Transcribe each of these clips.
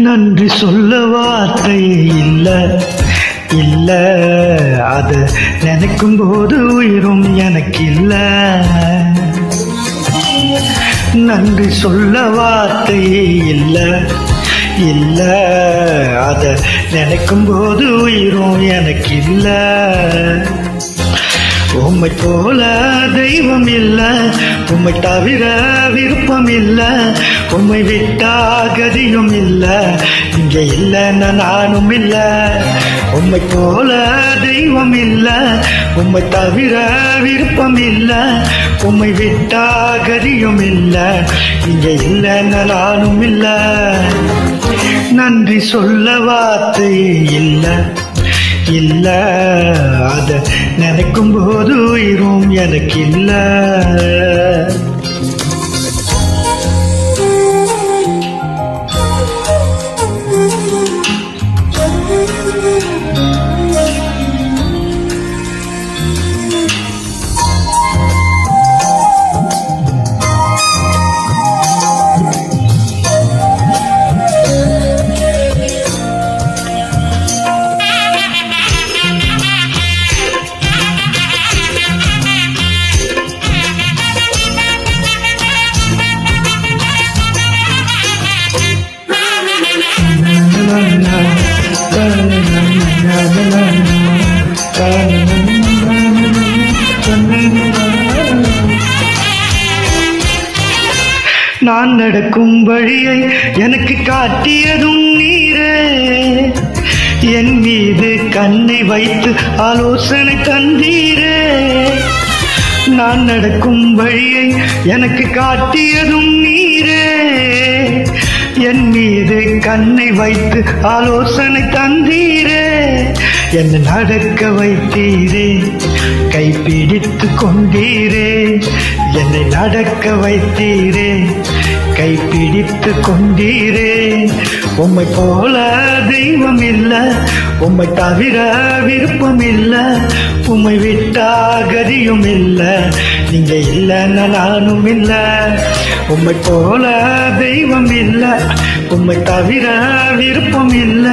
நன்றி சொல்ல வார்த்தை இல்ல இல்ல, அது நினைக்கும் போது உயிரும் எனக்கு இல்ல. நன்றி சொல்ல வார்த்தை இல்ல இல்ல, அத நினைக்கும் போது உயிரும் எனக்கு இல்ல. உம்மை போல தெய்வம் இல்ல, உம்மை தவிர விருப்பம் இல்ல, உம்மை விட்டா கதியும் இல்ல, இங்க இல்லைன்னா நானும் இல்ல. உம்மை போல தெய்வம் இல்ல, உம்மை தவிர விருப்பம் இல்ல, உம்மை விட்டா கதியும் இல்ல, இங்க இல்லைன்னா நானும் இல்ல. நன்றி சொல்ல வார்த்தை இல்ல இல்ல, அத நினைக்கும் போது உயிரும் எனக்கு இல்ல. நான் நடக்கும் வழியை எனக்கு காட்டியதும் நீரே, என் மீது கண்ணை வைத்து ஆலோசனை தந்தீரே. நான் நடக்கும் வழியை எனக்கு காட்டியதும் நீரே, என் மீது கண்ணை வைத்து ஆலோசனை தந்தீரே. என்னை நடக்க வைத்தீரே, கைப்பிடித்து கொண்டீரே. என்னை நடக்க வைத்தீரே, கைப்பிடித்து கொண்டீரே. உம்மை போல தெய்வம் இல்ல, உம்மை தவிர விருப்பம் இல்ல, உம்மை விட்டா கதியும் இல்ல, நீங்க இல்லைன்னா நானும் இல்ல. உம்மை போல தெய்வம் இல்ல, உம்மை தவிர விருப்பம் இல்ல,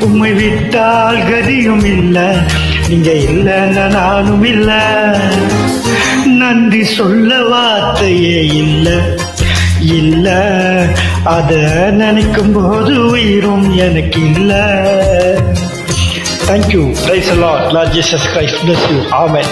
உம்மை விட்டால் கதியும் இல்ல, நீங்க இல்லைன்னா நானும் இல்ல. நன்றி சொல்ல வார்த்தையே இல்ல இல்ல, அத நினைக்கும் போது உயிரும் எனக்கு இல்ல. Thank you. Praise the Lord. Lord Jesus Christ bless you. Amen.